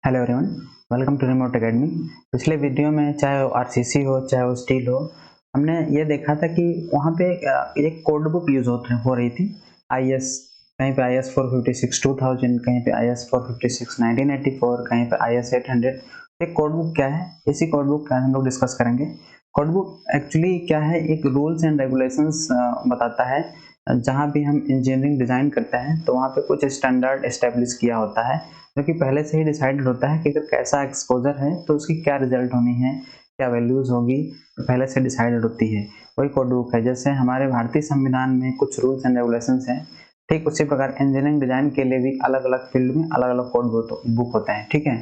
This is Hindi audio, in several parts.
Hello everyone, welcome to Remote Academy. पिछले वीडियो में चाहे वो आरसीसी हो चाहे वो स्टील हो, हमने ये देखा था कि वहाँ पे एक कोड बुक यूज हो रही थी। आईएस, कहीं पे आईएस 456 2000, कहीं पे आईएस 456 1984, कहीं पे आईएस 800। एक कोड बुक क्या है, इसी कोड बुक का हम लोग डिस्कस करेंगे। कोड बुक एक्चुअली क्या है, एक रूल्स एंड रेगुलेशंस बताता है। जहाँ भी हम इंजीनियरिंग डिजाइन करते हैं तो वहाँ पे कुछ स्टैंडर्ड एस्टेब्लिश किया होता है, जो कि पहले से ही डिसाइडेड होता है कि अगर कैसा एक्सपोजर है तो उसकी क्या रिजल्ट होनी है, क्या वैल्यूज होगी, तो पहले से डिसाइडेड होती है। वही कोड बुक है। जैसे हमारे भारतीय संविधान में कुछ रूल्स एंड रेगुलेशंस हैं, ठीक उसी प्रकार इंजीनियरिंग डिजाइन के लिए भी अलग अलग फील्ड में अलग अलग कोड बुक होते हैं। ठीक है,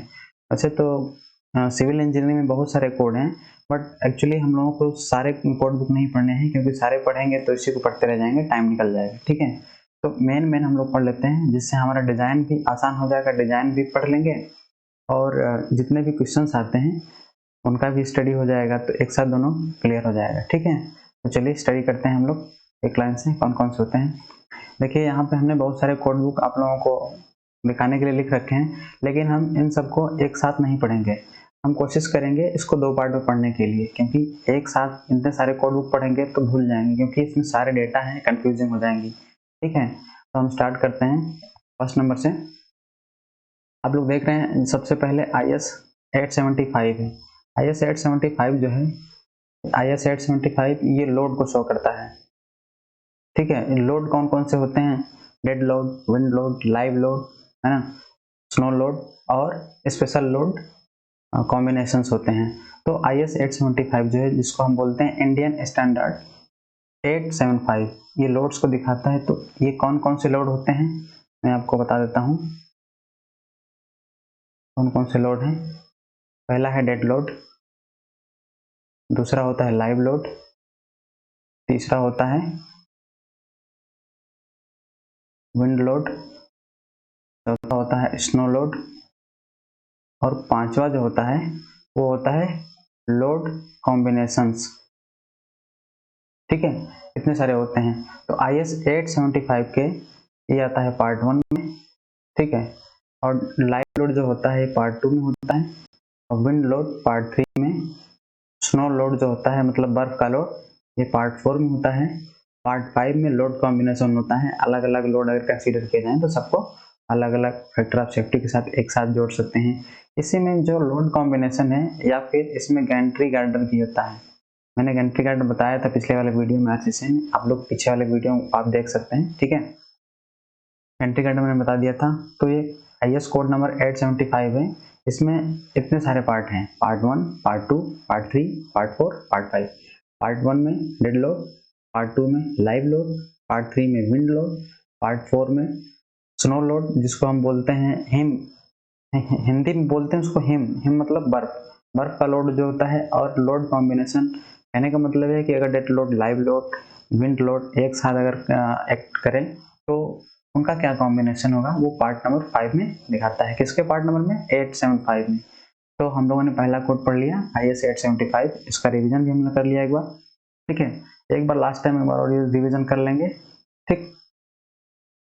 वैसे तो सिविल इंजीनियरिंग में बहुत सारे कोड हैं, बट एक्चुअली हम लोगों को सारे कोड बुक नहीं पढ़ने हैं, क्योंकि सारे पढ़ेंगे तो इसी को पढ़ते रह जाएंगे, टाइम निकल जाएगा। ठीक है, तो मेन हम लोग पढ़ लेते हैं, जिससे हमारा डिजाइन भी आसान हो जाएगा। डिजाइन भी पढ़ लेंगे और जितने भी क्वेश्चंस आते हैं उनका भी स्टडी हो जाएगा, तो एक साथ दोनों क्लियर हो जाएगा। ठीक है, तो चलिए स्टडी करते हैं हम लोग एक लाइन से कौन कौन से होते हैं। देखिए यहाँ पे हमने बहुत सारे कोड बुक आप लोगों को दिखाने के लिए लिख रखे हैं, लेकिन हम इन सबको एक साथ नहीं पढ़ेंगे। हम कोशिश करेंगे इसको दो पार्ट में पढ़ने के लिए, क्योंकि एक साथ इतने सारे कोड बुक पढ़ेंगे तो भूल जाएंगे, क्योंकि इसमें सारे डेटा हैं, कंफ्यूजिंग हो जाएंगी। ठीक है, तो हम स्टार्ट करते हैं फर्स्ट नंबर से। आप लोग देख रहे हैं सबसे पहले IS 875 है। IS 875 जो है, IS 875 ये लोड को शो करता है। ठीक है, लोड कौन कौन से होते हैं? Dead load, wind load, live load, है ना, स्नो लोड और स्पेशल लोड कॉम्बिनेशंस होते हैं। तो IS 875 जो है, जिसको हम बोलते हैं इंडियन स्टैंडर्ड 875, ये लोड्स को दिखाता है। तो ये कौन कौन से लोड होते हैं मैं आपको बता देता हूँ। कौन कौन से लोड हैं? पहला है डेड लोड, दूसरा होता है लाइव लोड, तीसरा होता है विंड लोड, चौथा होता है स्नो लोड, और पांचवा जो होता है वो होता है लोड कॉम्बिनेशंस। ठीक है, इतने सारे होते हैं। तो IS 875 के ये आता है पार्ट 1 में। ठीक है, और लाइव लोड जो होता है पार्ट 2 में होता है, और विंड लोड पार्ट 3 में, स्नो लोड जो होता है मतलब बर्फ का लोड, ये पार्ट 4 में होता है। पार्ट 5 में लोड कॉम्बिनेशन होता है। अलग अलग लोड अगर कंसीडर किए जाए तो सबको अलग अलग फैक्टर ऑफ सेफ्टी के साथ एक साथ जोड़ सकते हैं। इसी में जो लोड कॉम्बिनेशन है, या फिर इसमें गैंट्री गार्डर भी होता है। मैंने गैंट्री गार्डर बताया था पिछले वाले वीडियो में आरसीसी में, आप लोग पीछे वाले वीडियो आप देख सकते हैं। ठीक है, गैंट्री गार्डर मैंने बता दिया था। तो ये IS कोड नंबर 875 है। इसमें इतने सारे पार्ट हैं, part 1, part 2, part 3, part 4, part 5। Part 1 में डेड लोड, पार्ट 2 में लाइव लोड, पार्ट 3 में विंड लोड, पार्ट 4 में स्नो लोड, जिसको हम बोलते हैं हिम, हिंदी में बोलते हैं उसको हिम। हिम मतलब बर्फ का लोड जो होता है। और लोड कॉम्बिनेशन कहने का मतलब है कि अगर dead load, live load, wind load एक साथ अगर एक्ट करें तो उनका क्या कॉम्बिनेशन होगा, वो पार्ट नंबर 5 में दिखाता है। किसके पार्ट नंबर में? 875 में। तो हम लोगों ने पहला कोड पढ़ लिया IS 875, इसका रिवीजन भी हमने कर लिया एक बार। ठीक है, एक बार लास्ट टाइम एक बार और रिवीजन कर लेंगे। ठीक,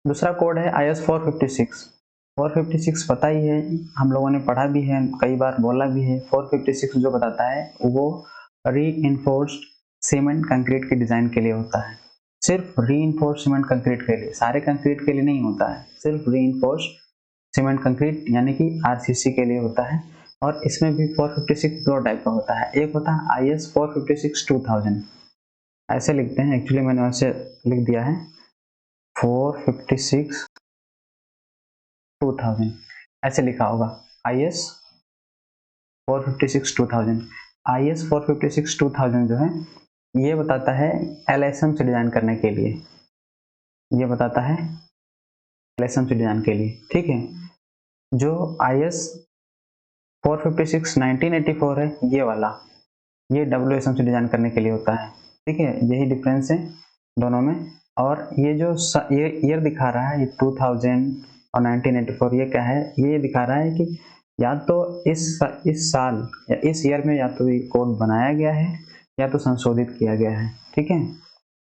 दूसरा कोड है IS 456। 456 पता ही है, हम लोगों ने पढ़ा भी है, कई बार बोला भी है। 456 जो बताता है वो रीइंफोर्स्ड सीमेंट कंक्रीट की डिजाइन के लिए होता है। सिर्फ रीइंफोर्स्ड सीमेंट कंक्रीट के लिए, सारे कंक्रीट के लिए नहीं होता है। सिर्फ रीइंफोर्स्ड सीमेंट कंक्रीट यानी कि RCC के लिए होता है। और इसमें भी 456 दो टाइप का होता है। एक होता है IS 456 2000, ऐसे लिखते हैं, एक्चुअली मैंने वैसे लिख दिया है 456 2000, ऐसे लिखा होगा IS 456 2000। IS 456 2000 जो है, ये बताता है LSM से डिजाइन करने के लिए, ये बताता है LSM से डिजाइन के लिए। ठीक है, जो IS 456 1984 है, ये वाला, ये WSM से डिजाइन करने के लिए होता है। ठीक है, यही डिफरेंस है दोनों में। और ये जो ये ईयर दिखा रहा है, ये 2000 और 1984, ये क्या है? ये दिखा रहा है कि या तो इस साल या इस ईयर में या तो ये कोड बनाया गया है या तो संशोधित किया गया है। ठीक है,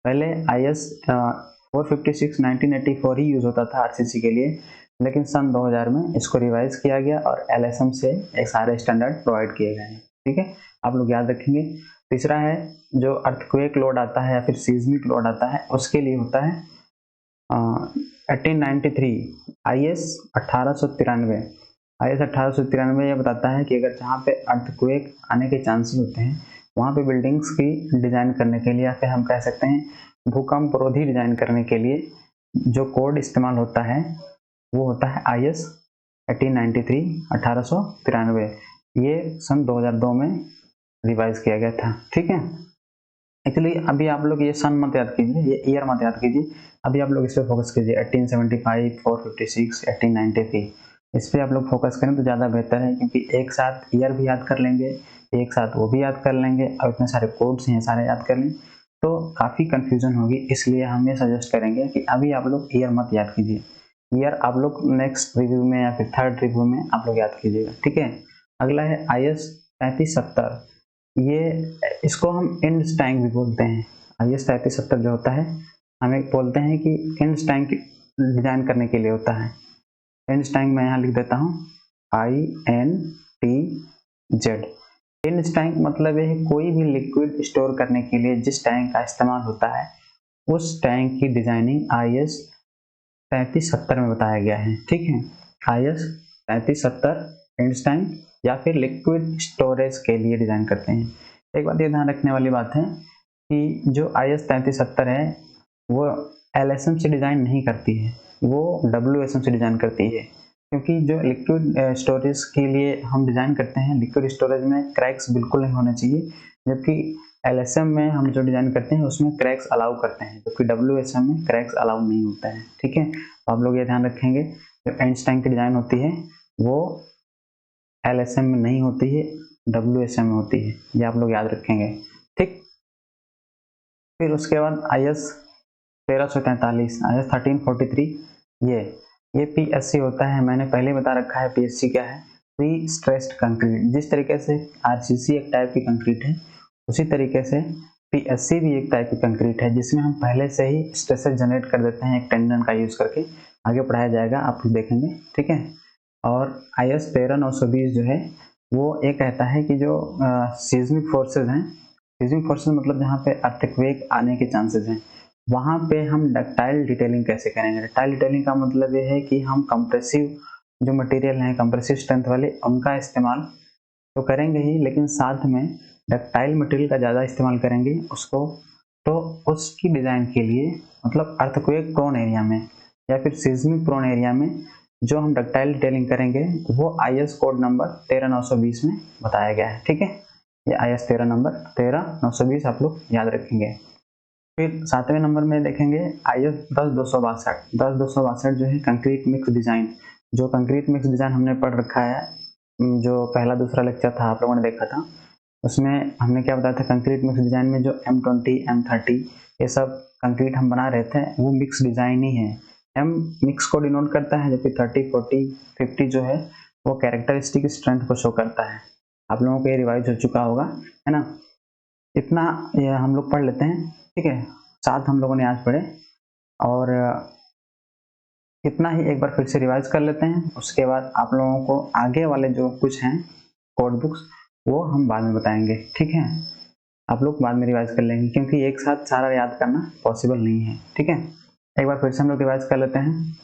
पहले IS 456 1984 ही यूज होता था RCC के लिए, लेकिन सन 2000 में इसको रिवाइज किया गया और LSM से एक सारे स्टैंडर्ड प्रोवाइड किए गए हैं। ठीक है, आप लोग याद रखेंगे। तीसरा है जो अर्थक्वेक लोड आता है या फिर सीज्मिक लोड आता है, उसके लिए होता है 1893 IS 1893। IS 1893 ये बताता है कि अगर जहाँ पे अर्थक्वेक आने के चांसेस होते हैं वहाँ पे बिल्डिंग्स की डिजाइन करने के लिए, या फिर हम कह सकते हैं भूकंप रोधी डिजाइन करने के लिए जो कोड इस्तेमाल होता है वो होता है IS 1893 1893। ये सन 2002 में रिवाइज किया गया था। ठीक है, एक्चुअली अभी आप लोग ये सन मत याद कीजिए, ये ईयर मत याद कीजिए, अभी आप लोग इस पे फोकस कीजिए 1875, 456, 1893, इस पे आप लोग फोकस करें तो ज़्यादा बेहतर है, क्योंकि एक साथ ईयर भी याद कर लेंगे, एक साथ वो भी याद कर लेंगे और इतने सारे कोड्स हैं सारे याद कर लें तो काफ़ी कन्फ्यूजन होगी। इसलिए हम ये सजेस्ट करेंगे कि अभी आप लोग ईयर मत याद कीजिए, ईयर आप लोग नेक्स्ट रिव्यू में या फिर थर्ड रिव्यू में आप लोग याद कीजिएगा। ठीक है, अगला है IS 3570। ये इसको हम इंड टैंक भी बोलते हैं। IS 3570 जो होता है हमें बोलते हैं कि इंड टैंक डिजाइन करने के लिए होता है। इंड टैंक मैं यहाँ लिख देता हूँ INTZ। इंड टैंक मतलब है कोई भी लिक्विड स्टोर करने के लिए जिस टैंक का इस्तेमाल होता है उस टैंक की डिजाइनिंग IS 3570 में बताया गया है। ठीक है, IS 3570 इंड टैंक या फिर लिक्विड स्टोरेज के लिए डिजाइन करते हैं। एक बात ये ध्यान रखने वाली बात है कि जो IS 3570 है वो LSM से डिजाइन नहीं करती है, वो WSM से डिजाइन करती है, क्योंकि जो लिक्विड स्टोरेज के लिए हम डिजाइन करते हैं, लिक्विड स्टोरेज में क्रैक्स बिल्कुल नहीं होने चाहिए, जबकि LSM में हम जो डिजाइन करते हैं उसमें क्रैक्स अलाउ करते हैं, जबकि WSM में क्रैक्स अलाउ नहीं होता है। ठीक है, तो आप लोग ये ध्यान रखेंगे, जो एंड टैंक की डिजाइन होती है वो LSM में नहीं होती है, WSM में होती है, ये आप लोग याद रखेंगे। ठीक, फिर उसके बाद IS 1343, IS 1343, ये PSC होता है। मैंने पहले बता रखा है PSC क्या है, प्री स्ट्रेस्ड कंक्रीट। जिस तरीके से RCC एक टाइप की कंक्रीट है, उसी तरीके से PSC भी एक टाइप की कंक्रीट है, जिसमें हम पहले से ही स्ट्रेसेस जनरेट कर देते हैं एक टेंडन का यूज करके। आगे पढ़ाया जाएगा, आप लोग देखेंगे। ठीक है, और IS 13920 जो है वो ये कहता है कि जो सीज्मिक फोर्सेज हैं, सीज्मिक फोर्सेज मतलब जहाँ पे अर्थक्वेक आने के चांसेस हैं, वहाँ पे हम डक्टाइल डिटेलिंग कैसे करेंगे। डक्टाइल डिटेलिंग का मतलब ये है कि हम कंप्रेसिव जो मटेरियल हैं, कंप्रेसिव स्ट्रेंथ वाले, उनका इस्तेमाल तो करेंगे ही, लेकिन साथ में डक्टाइल मटेरियल का ज़्यादा इस्तेमाल करेंगे उसको, तो उसकी डिज़ाइन के लिए मतलब अर्थक्वेक प्रोन एरिया में या फिर सिज्मिक प्रोन एरिया में जो हम डक्टाइल डिटेलिंग करेंगे वो IS कोड नंबर 13920 में बताया गया है। ठीक है, ये IS 13920 आप लोग याद रखेंगे। फिर 7वें नंबर में देखेंगे IS 10262। 10262 जो है कंक्रीट मिक्स डिजाइन। जो कंक्रीट मिक्स डिजाइन हमने पढ़ रखा है, जो पहला दूसरा लेक्चर था आप लोगों ने देखा था, उसमें हमने क्या बताया था, कंक्रीट मिक्स डिजाइन में जो M20 M30 ये सब कंक्रीट हम बना रहे थे वो मिक्स डिजाइन ही है। M मिक्स को डिनोट करता है, जबकि 30 40 50 जो है वो कैरेक्टरिस्टिक स्ट्रेंथ को शो करता है। आप लोगों को ये रिवाइज हो चुका होगा, है ना। इतना ये हम लोग पढ़ लेते हैं। ठीक है, 7 हम लोगों ने आज पढ़े और इतना ही एक बार फिर से रिवाइज कर लेते हैं। उसके बाद आप लोगों को आगे वाले जो कुछ हैं कोड बुक्स वो हम बाद में बताएंगे। ठीक है, आप लोग बाद में रिवाइज कर लेंगे, क्योंकि एक साथ सारा याद करना पॉसिबल नहीं है। ठीक है, एक बार फिर से हम लोग रिवाइज कर लेते हैं।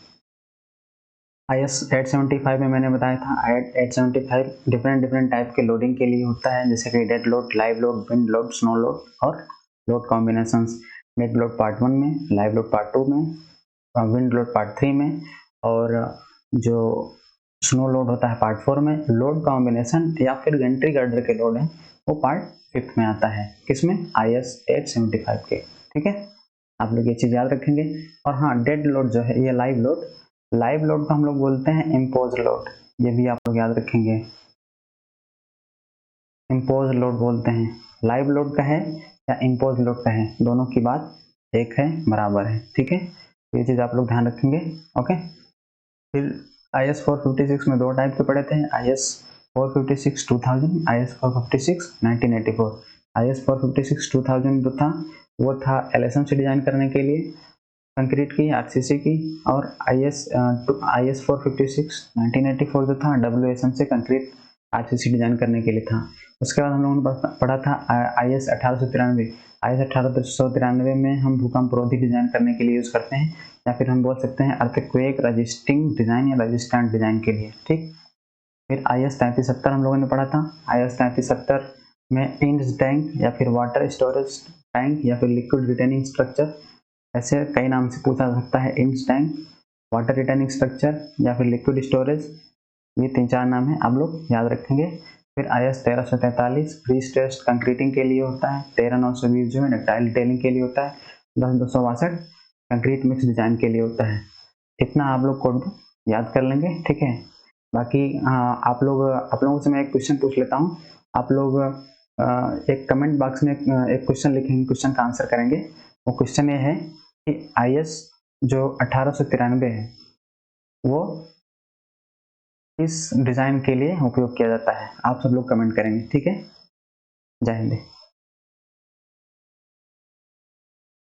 IS 875 में मैंने बताया था, 875 डिफरेंट टाइप के लोडिंग के लिए होता है, जैसे कि dead load, live load, wind load, snow load और load combinations. Dead load part 1 में, लाइव लोड पार्ट 2 में, विंड लोड पार्ट 3 में, और जो स्नो लोड होता है पार्ट 4 में। लोड कॉम्बिनेशन या फिर गंट्री गर्डर के लोड है वो पार्ट 5 में आता है, किसमें, IS 875 के। ठीक है, आप लोग ये चीज याद रखेंगे। और हाँ, डेड लोड जो है ये लाइव लोड, लाइव लोड को हम लोग बोलते हैं इम्पोज लोड, ये भी आप लोग याद रखेंगे, इम्पोज लोड बोलते हैं। लाइव लोड का है या इम्पोज लोड का है, दोनों की बात एक है, बराबर है। ठीक है, ये चीज आप लोग ध्यान रखेंगे। ओके, फिर IS 456 में 2 टाइप के पढ़े थे, IS 456 2000, IS 456 1984। IS 456 2000 जो था वो था LSM से डिजाइन करने के लिए कंक्रीट की, आरसीसी की, और IS 456 1984 जो था WSM से कंक्रीट आरसीसी डिजाइन करने के लिए था। उसके बाद हम लोगों ने पढ़ा था IS 1893। IS 1893 में हम भूकंप रोधी डिजाइन करने के लिए यूज करते हैं, या फिर हम बोल सकते हैं अर्थक्वेक रजिस्टिंग डिजाइन या रेजिस्टेंट डिजाइन के लिए। ठीक, फिर IS 3370 हम लोगों ने पढ़ा था। IS 3370 में इंच टैंक या फिर वाटर स्टोरेज टैंक या फिर लिक्विड रिटेनिंग स्ट्रक्चर, ऐसे कई नाम से पूछा जा सकता है, inch tank, water retaining structure या फिर लिक्विड स्टोरेज, ये 3-4 नाम है, आप लोग याद रखेंगे। फिर IS 1343 प्री स्ट्रेस्ड कंक्रीटिंग के लिए होता है। 13920 जो है डक्टाइल डिटेलिंग के लिए होता है। 10262 कंक्रीट मिक्स डिजाइन के लिए होता है। इतना आप लोग कोड याद कर लेंगे, ठीक है। बाकी आप लोगों से मैं एक क्वेश्चन पूछ लेता हूँ। आप लोग एक कमेंट बॉक्स में एक क्वेश्चन लिखेंगे, क्वेश्चन का आंसर करेंगे। वो क्वेश्चन ये है कि IS जो 1893 है वो इस डिजाइन के लिए उपयोग किया जाता है। आप सब लोग कमेंट करेंगे, ठीक है। जय हिंद।